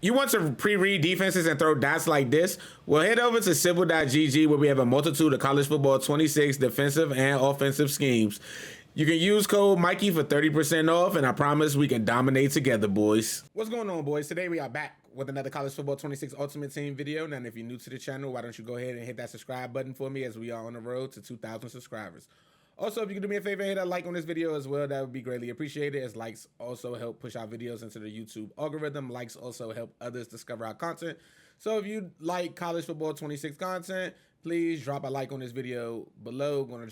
You want to pre-read defenses and throw dots like this? Well, head over to Civil.gg where we have a multitude of college football 26 defensive and offensive schemes. You can use code Mikey for 30% off, and I promise we can dominate together, boys. What's going on, boys? Today we are back with another College Football 26 Ultimate Team video. Now, if you're new to the channel, why don't you go ahead and hit that subscribe button for me as we are on the road to 2,000 subscribers. Also, if you can do me a favor, hit a like on this video as well. That would be greatly appreciated, as likes also help push our videos into the YouTube algorithm. Likes also help others discover our content. So if you like College Football 26 content, please drop a like on this video below. I'm going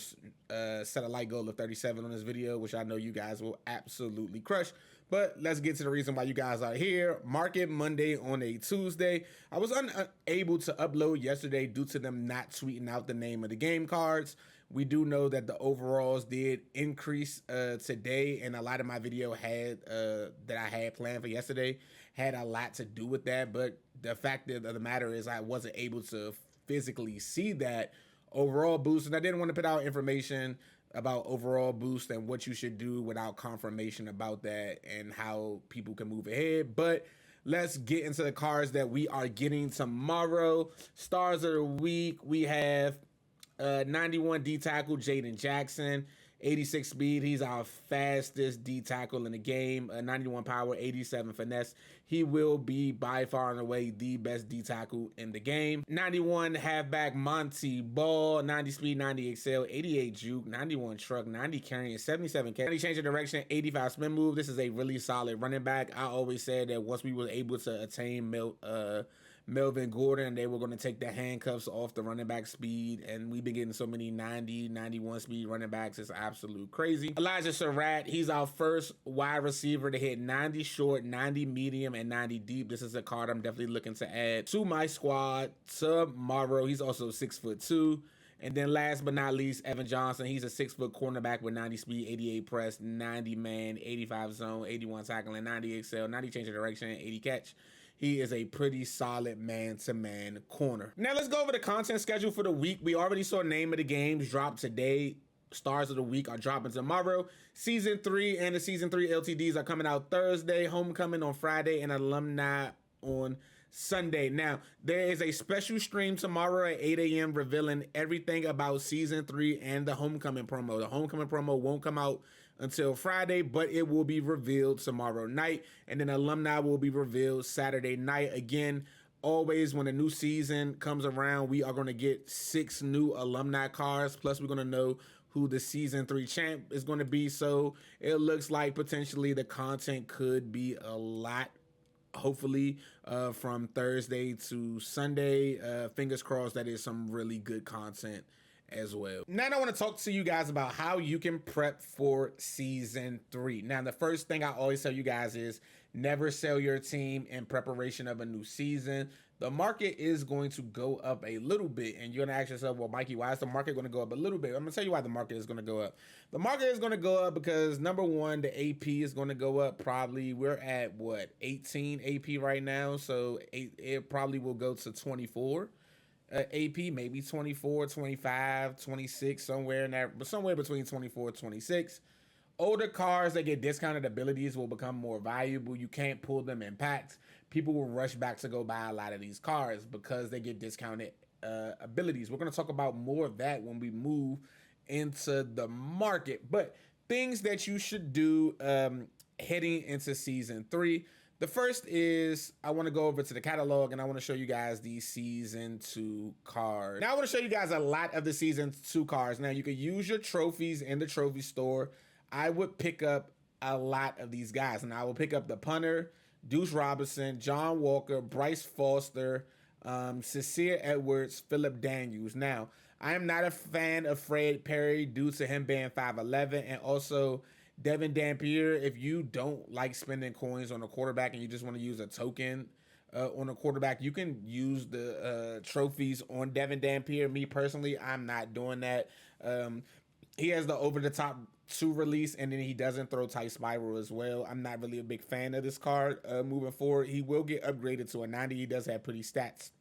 to set a like goal of 37 on this video, which I know you guys will absolutely crush. But let's get to the reason why you guys are here. Market Monday on a Tuesday. I was unable to upload yesterday due to them not tweeting out the name of the game cards. We do know that the overalls did increase today, and a lot of my video had that I had planned for yesterday had a lot to do with that. But the fact of the matter is I wasn't able to physically see that overall boost, and I didn't want to put out information about overall boost and what you should do without confirmation about that and how people can move ahead. But let's get into the cards that we are getting tomorrow. Stars of the week, we have 91 D tackle Jaden Jackson, 86 speed. He's our fastest D tackle in the game. 91 power, 87 finesse. He will be by far and away the best D tackle in the game. 91 halfback Monty Ball, 90 speed, 90 excel, 88 juke, 91 truck, 90 carrying, 77 carry. 90 change of direction, 85 spin move. This is a really solid running back. I always said that once we were able to attain Melvin Gordon, they were going to take the handcuffs off the running back speed, and we've been getting so many 90, 91 speed running backs. It's absolute crazy. Elijah Surratt, he's our first wide receiver to hit 90 short, 90 medium, and 90 deep. This is a card I'm definitely looking to add to my squad tomorrow. He's also 6'2". And then last but not least, Evan Johnson. He's a 6-foot cornerback with 90 speed, 88 press, 90 man, 85 zone, 81 tackling, 90 excel, 90 change of direction, 80 catch. He is a pretty solid man-to-man corner. Now let's go over the content schedule for the week. We already saw name of the games drop today. Stars of the week are dropping tomorrow. Season 3 and the Season 3 LTDs are coming out Thursday. Homecoming on Friday and alumni on Sunday. Now, there is a special stream tomorrow at 8 a.m. revealing everything about Season 3 and the Homecoming promo. The Homecoming promo won't come out until Friday, but it will be revealed tomorrow night, and then alumni will be revealed Saturday night. Again, always when a new season comes around, we are going to get 6 new alumni cards, plus we're going to know who the Season 3 champ is going to be. So it looks like potentially the content could be a lot, hopefully, from Thursday to Sunday. Fingers crossed that is some really good content as well. Now I want to talk to you guys about how you can prep for Season 3. Now, the first thing I always tell you guys is never sell your team in preparation of a new season. The market is going to go up a little bit, and you're going to ask yourself, well, Mikey, why is the market going to go up a little bit? I'm going to tell you why the market is going to go up. The market is going to go up because, number one, the AP is going to go up probably. We're at, what, 18 AP right now, so it probably will go to 24. AP, maybe 24, 25, 26, somewhere in that, but somewhere between 24 and 26. Older cars that get discounted abilities will become more valuable. You can't pull them in packs. People will rush back to go buy a lot of these cars because they get discounted abilities. We're going to talk about more of that when we move into the market. But things that you should do heading into Season 3. The first is I want to go over to the catalog and I want to show you guys the Season 2 cards. Now I want to show you guys a lot of the Season 2 cards. Now you can use your trophies in the trophy store. I would pick up a lot of these guys, and I will pick up the punter, Deuce Robinson, John Walker, Bryce Foster, Cecile Edwards, Philip Daniels. Now, I am not a fan of Fred Perry due to him being 5'11", and also Devin Dampier. If you don't like spending coins on a quarterback and you just want to use a token on a quarterback, you can use the trophies on Devin Dampier. Me personally, I'm not doing that. He has the over-the-top 2 release, and then he doesn't throw tight spiral as well. I'm not really a big fan of this card moving forward. He will get upgraded to a 90. He does have pretty stats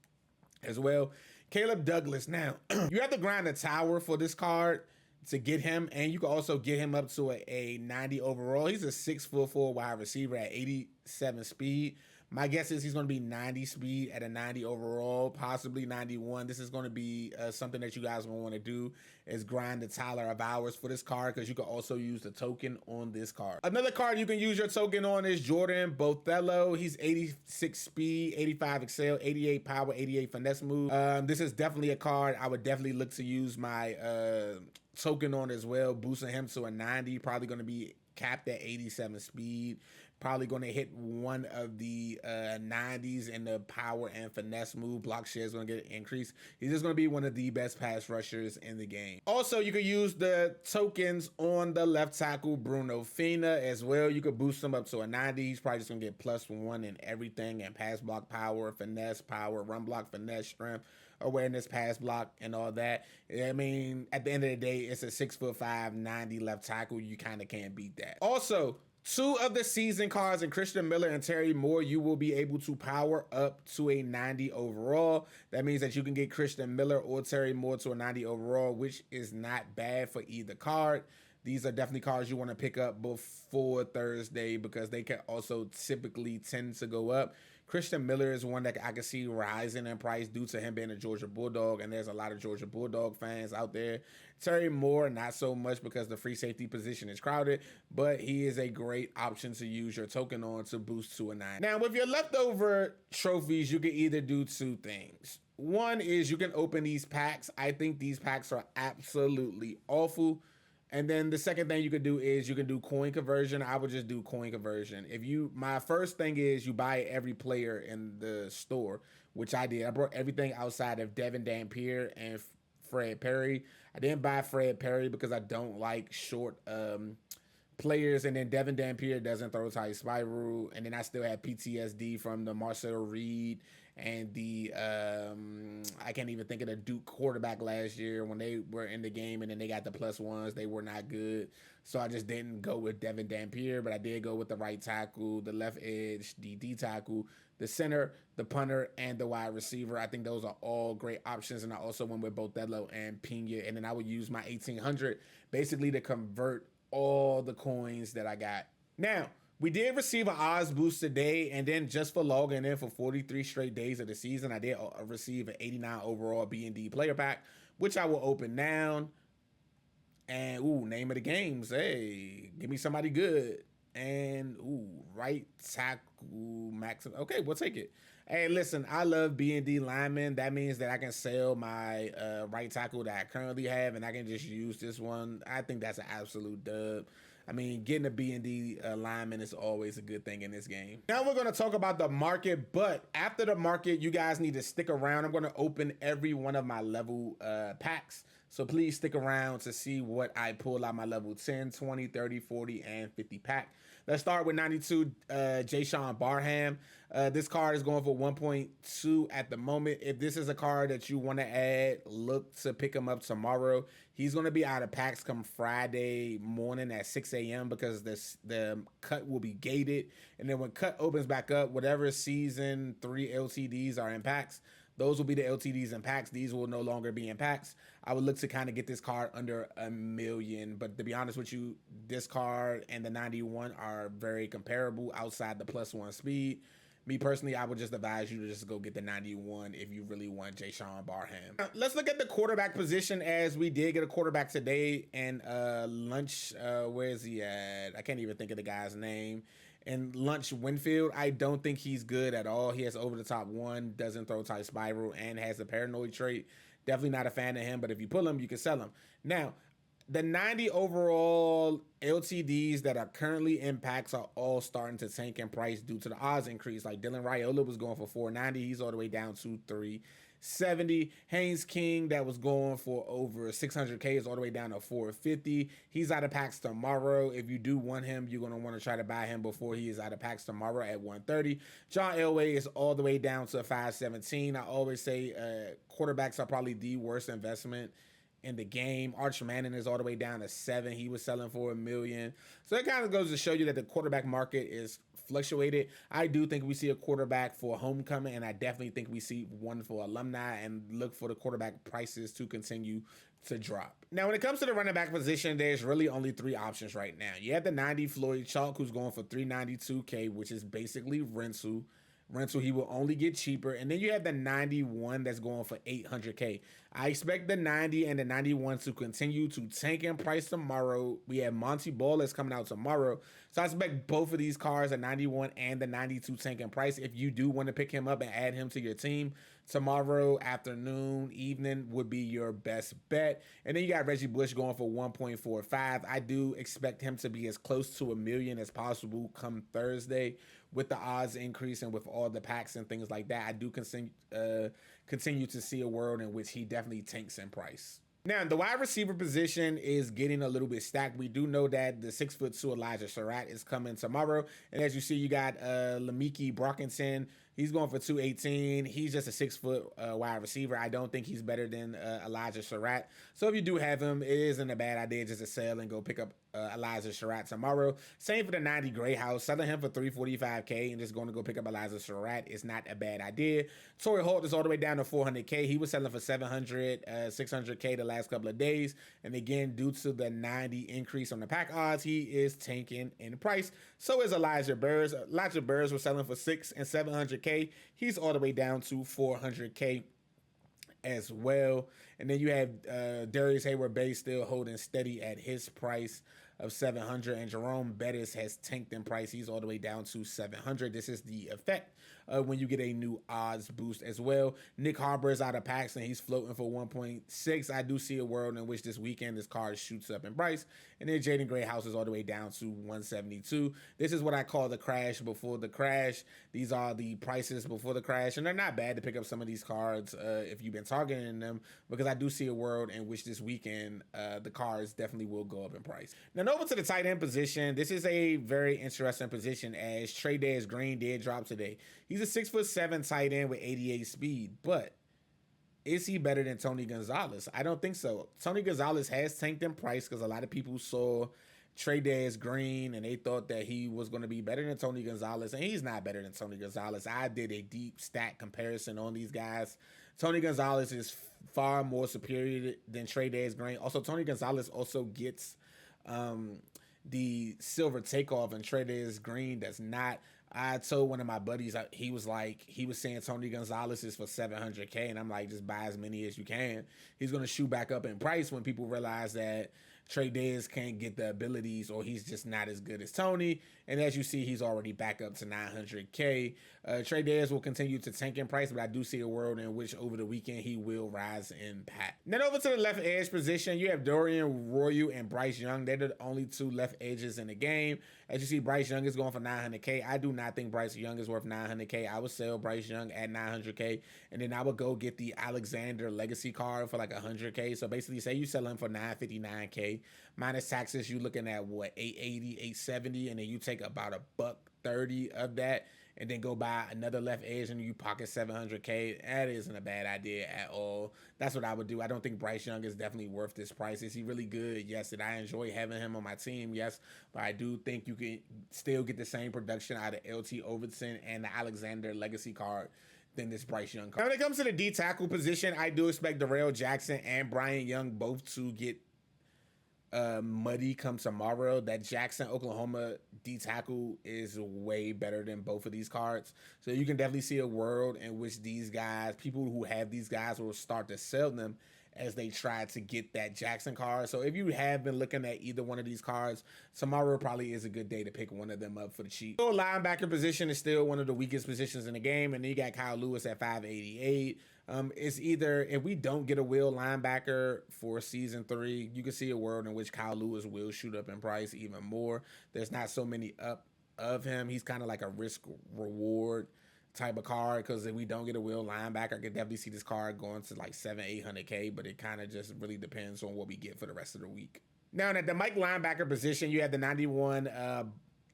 as well. Caleb Douglas. Now, you have to grind a tower for this card to get him, and you can also get him up to a 90 overall. He's a 6'4" wide receiver at 87 speed. My guess is he's going to be 90 speed at a 90 overall, possibly 91. This is going to be something that you guys are going to want to do is grind the Tyler of Hours for this card, because you can also use the token on this card. Another card you can use your token on is Jordan Botelho. He's 86 speed, 85 excel, 88 power, 88 finesse move. This is definitely a card I would definitely look to use my token on as well, boosting him to a 90. Probably going to be capped at 87 speed. Probably going to hit one of the 90s in the power and finesse move. Block share is going to get increased. He's just going to be one of the best pass rushers in the game. Also, you could use the tokens on the left tackle, Bruno Fina, as well. You could boost him up to a 90. He's probably just going to get +1 in everything, and pass block power, finesse power, run block finesse, strength, awareness, pass block, and all that. I mean, at the end of the day, it's a 6'5", 90 left tackle. You kind of can't beat that. Also, 2 of the season cards in Christian Miller and Terry Moore, you will be able to power up to a 90 overall. That means that you can get Christian Miller or Terry Moore to a 90 overall, which is not bad for either card. These are definitely cards you want to pick up before Thursday, because they can also typically tend to go up. Christian Miller is one that I can see rising in price due to him being a Georgia Bulldog, and there's a lot of Georgia Bulldog fans out there. Terry Moore, not so much, because the free safety position is crowded, but he is a great option to use your token on to boost to a 9. Now, with your leftover trophies, you can either do 2 things. One is you can open these packs. I think these packs are absolutely awful. And then the second thing you could do is you can do coin conversion. I would just do coin conversion. My first thing is you buy every player in the store, which I did. I brought everything outside of Devin Dampier and Fred Perry. I didn't buy Fred Perry because I don't like short players, and then Devin Dampier doesn't throw tight spiral, and then I still have PTSD from the Marcel Reed and the I can't even think of the Duke quarterback last year when they were in the game, and then they got the +1s. They were not good, so I just didn't go with Devin Dampier, but I did go with the right tackle, the left edge, the D tackle, the center, the punter, and the wide receiver. I think those are all great options, and I also went with Botelho and Pena, and then I would use my 1800 basically to convert all the coins that I got. Now, we did receive an odds boost today, and then just for logging in for 43 straight days of the season, I did receive an 89 overall B&D player pack, which I will open now. And, name of the games. Hey, give me somebody good. And, right tackle, maximum. Okay, we'll take it. Hey, listen, I love B&D linemen. That means that I can sell my right tackle that I currently have, and I can just use this one. I think that's an absolute dub. I mean, getting a B&D lineman is always a good thing in this game. Now we're going to talk about the market, but after the market, you guys need to stick around. I'm going to open every one of my level packs. So please stick around to see what I pull out my level 10, 20, 30, 40, and 50 pack. Let's start with 92 Jayshon Barham. This card is going for 1.2 at the moment. If this is a card that you want to add, look to pick him up tomorrow. He's going to be out of packs come Friday morning at 6 a.m. because the cut will be gated. And then when cut opens back up, whatever season 3 LTDs are in packs, those will be the LTDs and packs. These will no longer be in packs. I would look to kind of get this card under $1 million. But to be honest with you, this card and the 91 are very comparable outside the +1 speed. Me personally, I would just advise you to just go get the 91 if you really want Jayshon Barham. Let's look at the quarterback position, as we did get a quarterback today. And Lunch, where is he at? I can't even think of the guy's name. And Lunch Winfield, I don't think he's good at all. He has over the top 1, doesn't throw tight spiral, and has a paranoid trait. Definitely not a fan of him, but if you pull him, you can sell him. Now, the 90 overall LTDs that are currently in packs are all starting to tank in price due to the odds increase. Like Dylan Raiola was going for 490. He's all the way down to 370. Haynes King, that was going for over 600K, is all the way down to 450. He's out of packs tomorrow. If you do want him, you're going to want to try to buy him before he is out of packs tomorrow at 130. John Elway is all the way down to 517. I always say quarterbacks are probably the worst investment in the game. Arch Manning is all the way down to 7. He was selling for $1 million. So it kind of goes to show you that the quarterback market is fluctuated. I do think we see a quarterback for homecoming, and I definitely think we see one for alumni, and look for the quarterback prices to continue to drop. Now, when it comes to the running back position, there's really only 3 options right now. You have the 90 Floyd Chalk, who's going for $392K, which is basically Rensu. rental. He will only get cheaper. And then you have the 91 that's going for 800K. I expect the 90 and the 91 to continue to tank in price tomorrow. We have Monty Ball that's coming out tomorrow. So I expect both of these cars, the 91 and the 92, tank in price. If you do want to pick him up and add him to your team, tomorrow afternoon, evening would be your best bet. And then you got Reggie Bush going for 1.45. I do expect him to be as close to $1 million as possible come Thursday with the odds increase and with all the packs and things like that. I do continue to see a world in which he definitely tanks in price. Now, the wide receiver position is getting a little bit stacked. We do know that the 6'2" Elijah Surratt is coming tomorrow. And as you see, you got Lamiki Brockington. He's going for 218. He's just a 6-foot wide receiver. I don't think he's better than Elijah Surratt. So if you do have him, it isn't a bad idea just to sell and go pick up Elijah Surratt tomorrow. Same for the 90 Gray House. Selling him for $345K and just going to go pick up Elijah Surratt is not a bad idea. Torrey Holt is all the way down to $400K. He was selling for $700, $600K the last couple of days. And again, due to the 90 increase on the pack odds, he is tanking in price. So is Elijah Burrs. Elijah Burrs was selling for $600 and $700K. He's all the way down to $400K as well. And then you have Darius Hayward-Bay still holding steady at his price of $700, and Jerome Bettis has tanked in price. He's all the way down to $700. This is the effect of when you get a new odds boost as well. Nick Harper is out of packs and he's floating for 1.6. I do see a world in which this weekend this card shoots up in price. And then Jaden Greathouse is all the way down to 172. This is what I call the crash before the crash. These are the prices before the crash, and they're not bad to pick up some of these cards if you've been targeting them, because I do see a world in which this weekend the cards definitely will go up in price. Now, over to the tight end position. This is a very interesting position as Tre'Davious Green did drop today. He's a 6'7" tight end with 88 speed, but is he better than Tony Gonzalez? I don't think so. Tony Gonzalez has tanked in price because a lot of people saw Tre'Davious Green and they thought that he was going to be better than Tony Gonzalez, and he's not better than Tony Gonzalez. I did a deep stat comparison on these guys. Tony Gonzalez is far more superior than Tre'Davious Green. Also, Tony Gonzalez also gets the silver takeoff, and Tre'Davious Green does not. I told one of my buddies, he was saying Tony Gonzalez is for $700K, and I'm like, just buy as many as you can. He's going to shoot back up in price when people realize that Tre'Davious can't get the abilities, or he's just not as good as Tony. And as you see, he's already back up to $900K. Tre'Davious will continue to tank in price, but I do see a world in which over the weekend he will rise in pack. Then over to the left edge position, you have Dorian Royal and Bryce Young. They're the only two left edges in the game. As you see, Bryce Young is going for $900K. I do not think Bryce Young is worth $900K. I would sell Bryce Young at $900K, and then I would go get the Alexander Legacy card for like $100K. So basically, say you sell him for $959K minus taxes, you're looking at what, $880, $870, and then you take about $130 of that, and then go buy another left edge and you pocket $700K. That isn't a bad idea at all. That's what I would do. I don't think Bryce Young is definitely worth this price. Is he really good? Yes. Did I enjoy having him on my team? Yes. But I do think you can still get the same production out of LT Overton and the Alexander Legacy card than this Bryce Young card. Now, when it comes to the D tackle position, I do expect Darrell Jackson and Brian Young both to get muddy come tomorrow. That Jackson Oklahoma D tackle is way better than both of these cards, so you can definitely see a world in which these guys, people who have these guys, will start to sell them as they try to get that Jackson card. So if you have been looking at either one of these cards, tomorrow probably is a good day to pick one of them up for the cheap. So linebacker position is still one of the weakest positions in the game, and then you got Kyle Lewis at 588. It's either, if we don't get a will linebacker for season 3, you can see a world in which Kyle Lewis will shoot up in price even more. There's not so many up of him. He's kind of like a risk reward type of card, because if we don't get a will linebacker, I could definitely see this card going to like $700-800K, but it kind of just really depends on what we get for the rest of the week. Now, at the Mike linebacker position, you have the 91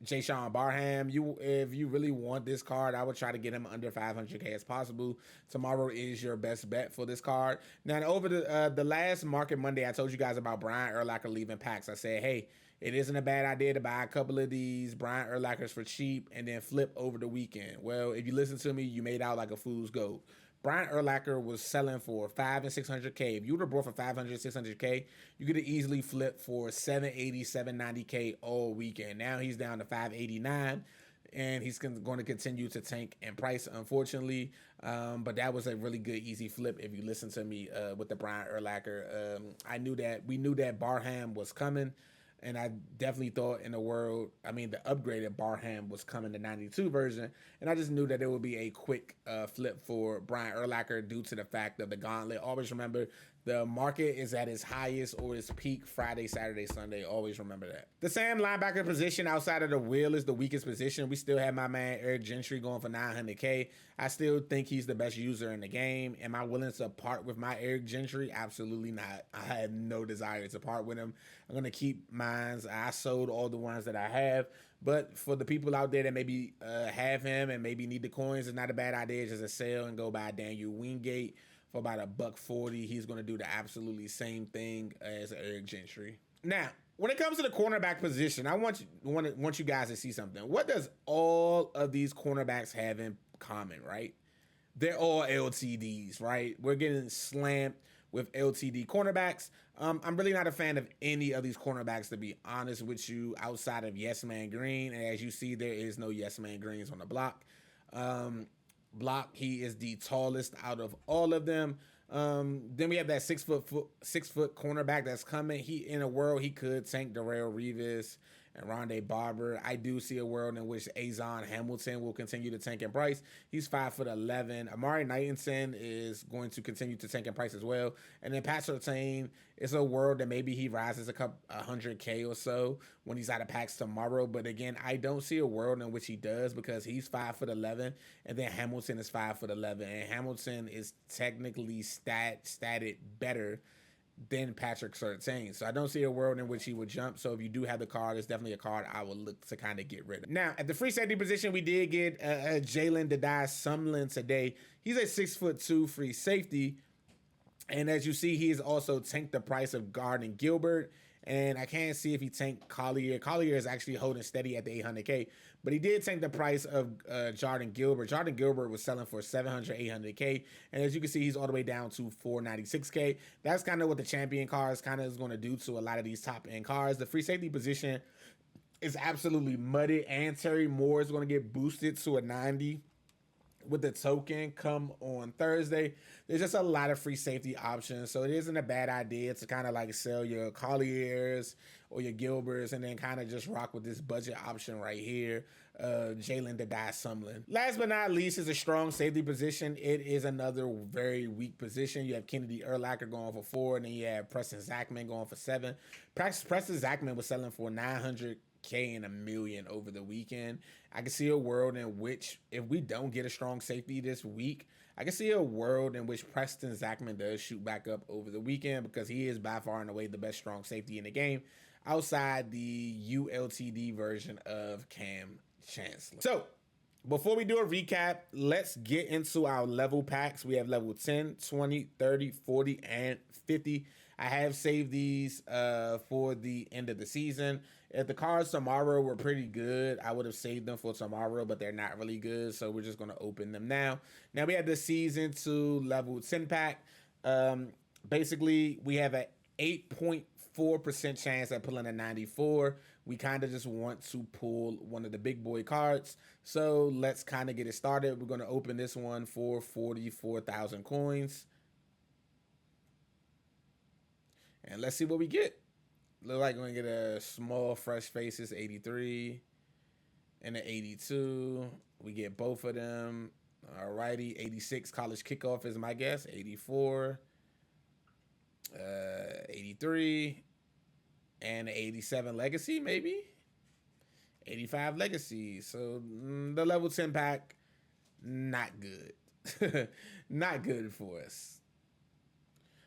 Jayshawn Barham. If you really want this card, I would try to get him under $500K as possible. Tomorrow is your best bet for this card. Now, over the last Market Monday, I told you guys about Brian Urlacher leaving packs. I said, hey, it isn't a bad idea to buy a couple of these Brian Urlachers for cheap and then flip over the weekend. Well, if you listen to me, you made out like a fool's gold. Brian Urlacher was selling for $500 and $600K. If you would have bought for $500, $600K, you could have easily flipped for $780, $790K all weekend. Now he's down to $589. and he's going to continue to tank in price, unfortunately. But that was a really good, easy flip if you listen to me with the Brian Urlacher. We knew that Barham was coming. And I definitely thought the upgraded Barham was coming, the 92 version. And I just knew that it would be a quick flip for Brian Urlacher due to the fact of the gauntlet. Always remember, the market is at its highest or its peak Friday, Saturday, Sunday. Always remember that. The Sam linebacker position outside of the wheel is the weakest position. We still have my man Eric Gentry going for $900K. I still think he's the best user in the game. Am I willing to part with my Eric Gentry? Absolutely not. I have no desire to part with him. I'm going to keep mines. I sold all the ones that I have. But for the people out there that maybe have him and maybe need the coins, it's not a bad idea just to sell and go buy Daniel Wingate for about $140. He's going to do the absolutely same thing as Eric Gentry. Now, when it comes to the cornerback position, I want you guys to see something. What does all of these cornerbacks have in common, right? They're all LTDs, right? We're getting slammed with LTD cornerbacks. I'm really not a fan of any of these cornerbacks, to be honest with you, outside of Yes Man Green. And as you see, there is no Yes Man Greens on the block. He is the tallest out of all of them. Then we have that 6 foot cornerback that's coming. In a world he could tank Darrelle Revis and Rondé Barber. I do see a world in which Azon Hamilton will continue to tank in price. He's 5'11". Amari Knighton is going to continue to tank in price as well. And then Pat Surtain, it's a world that maybe he rises a couple 100K or so when he's out of packs tomorrow. But again, I don't see a world in which he does, because he's 5'11", and then Hamilton is 5'11", and Hamilton is technically statted better than Patrick Surtain. So I don't see a world in which he would jump. So if you do have the card, it's definitely a card I would look to kind of get rid of. Now, at the free safety position, we did get Jalen Dadai-Sumlin today. He's a 6'2" free safety. And as you see, he has also tanked the price of Garden Gilbert. And I can't see if he tanked Collier. Collier is actually holding steady at the 800K. But he did tank the price of Jordan Gilbert. Jordan Gilbert was selling for 700, 800K. And as you can see, he's all the way down to 496K. That's kind of what the champion cards kind of is going to do to a lot of these top-end cards. The free safety position is absolutely muddy. And Terry Moore is going to get boosted to a 90 with the token come on Thursday. There's just a lot of free safety options, so it isn't a bad idea to kind of like sell your Colliers or your Gilberts and then kind of just rock with this budget option right here, Jalen Dadai-Sumlin. Last but not least is a strong safety position. It is another very weak position. You have Kennedy Urlacher going for 4, and then you have Preston Zachman going for 7. Preston Zachman was selling for $900K and $1 million over the weekend. I can see a world in which, if we don't get a strong safety this week, I can see a world in which Preston Zachman does shoot back up over the weekend, because he is by far and away the best strong safety in the game outside the ULTD version of Cam Chancellor. So before we do a recap, let's get into our level packs. We have level 10, 20, 30, 40, and 50. I have saved these for the end of the season. If the cards tomorrow were pretty good, I would have saved them for tomorrow, but they're not really good, so we're just going to open them now. Now we have the season 2 level 10 pack. Basically, we have an 8.4% chance at pulling a 94. We kind of just want to pull one of the big boy cards. So let's kind of get it started. We're going to open this one for 44,000 coins. And let's see what we get. Look like we're going to get a small fresh faces 83 and an 82. We get both of them. Alrighty, 86 college kickoff is my guess. 84. 83 and 87 legacy, maybe 85 legacy. So the level 10 pack, not good. Not good for us.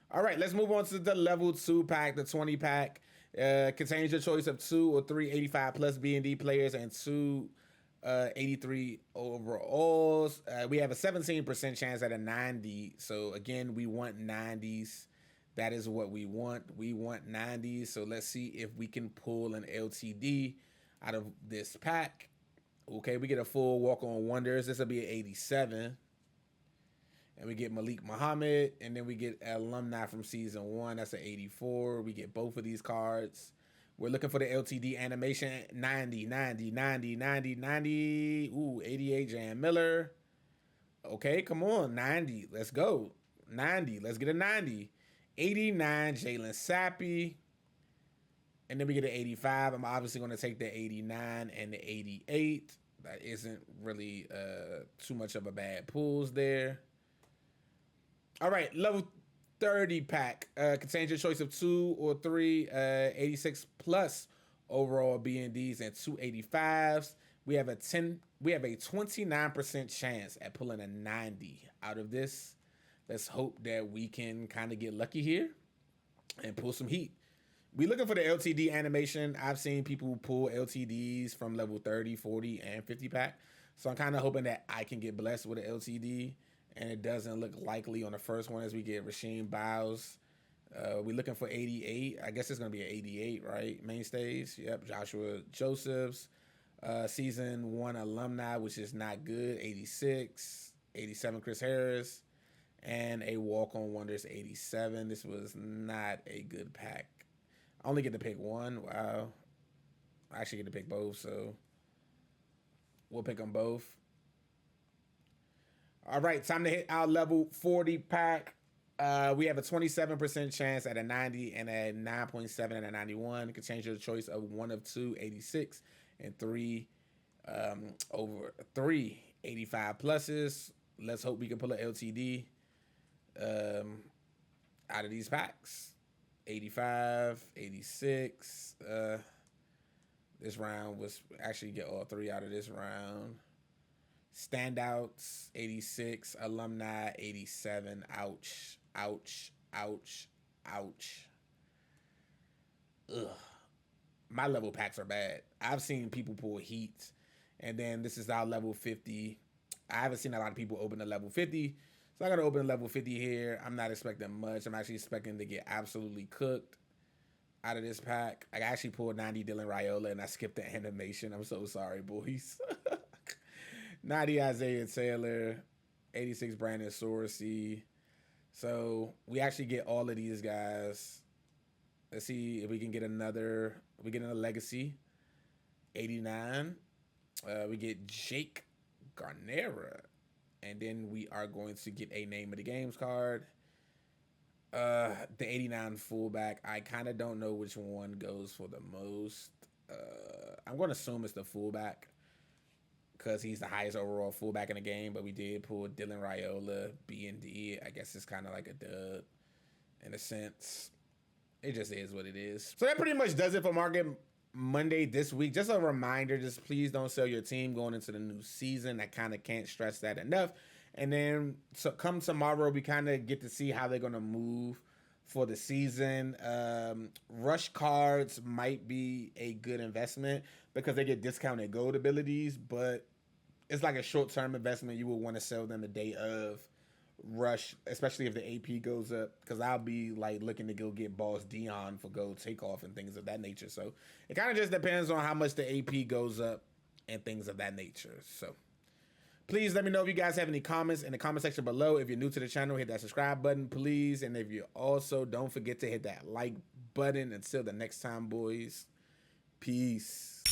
All right, let's move on to the level 2 pack, the 20 pack. Contains your choice of 2 or 3 85 plus B&D players and 2 83 overalls. We have a 17% chance at a 90. So again, we want 90s. That is what we want. We want 90s. So let's see if we can pull an LTD out of this pack. Okay, we get a full walk-on wonders. This will be an 87. And we get Malik Muhammad. And then we get alumni from season 1. That's an 84. We get both of these cards. We're looking for the LTD animation. 90, 90, 90, 90, 90. Ooh, 88 Jan Miller. Okay, come on. 90. Let's go. 90. Let's get a 90. 89 Jalen Sappy. And then we get an 85. I'm obviously going to take the 89 and the 88. That isn't really too much of a bad pulls there. All right, level 30 pack. Contains your choice of 2 or 3 86 plus overall BNDs and 285s. We have a 29% chance at pulling a 90 out of this. Let's hope that we can kind of get lucky here and pull some heat. We looking for the LTD animation. I've seen people pull LTDs from level 30, 40, and 50 pack. So I'm kind of hoping that I can get blessed with an LTD. And it doesn't look likely on the first one as we get Rasheem Biles. We're looking for 88. I guess it's going to be an 88, right? Mainstays. Yep. Joshua Josephs. Season 1 alumni, which is not good. 86. 87 Chris Harris. And a walk-on wonders 87. This was not a good pack. I only get to pick one. Wow. I actually get to pick both, so we'll pick them both. All right, time to hit our level 40 pack. We have a 27% chance at a 90 and a 9.7 and a 91. You can change your choice of 1 of 2, 86, and 3 over 3, 85 pluses. Let's hope we can pull an LTD out of these packs. 85, 86. This round was actually get all 3 out of this round. Standouts, 86. Alumni, 87. Ouch, ouch, ouch, ouch. Ugh. My level packs are bad. I've seen people pull heat, and then this is our level 50. I haven't seen a lot of people open the level 50, so I got to open the level 50 here. I'm not expecting much. I'm actually expecting to get absolutely cooked out of this pack. I actually pulled 90 Dylan Raiola, and I skipped the animation. I'm so sorry, boys. 90 Isaiah Taylor, 86 Brandon Sorsey. So we actually get all of these guys. Let's see if we can get another. We get a legacy. 89. We get Jake Garnera. And then we are going to get a name of the games card. The 89 fullback. I kind of don't know which one goes for the most. I'm going to assume it's the fullback, because he's the highest overall fullback in the game, but we did pull Dylan Raiola, B&D. I guess it's kind of like a dub in a sense. It just is what it is. So that pretty much does it for Market Monday this week. Just a reminder, just please don't sell your team going into the new season. I kind of can't stress that enough. And then so come tomorrow, we kind of get to see how they're going to move for the season. Rush cards might be a good investment because they get discounted gold abilities, but it's like a short-term investment. You would want to sell them the day of Rush, especially if the AP goes up, because I'll be like looking to go get Boss Dion for gold takeoff and things of that nature. So it kind of just depends on how much the AP goes up and things of that nature. So please let me know if you guys have any comments in the comment section below. If you're new to the channel, hit that subscribe button, please. And if you also don't forget to hit that like button. Until the next time, boys. Peace.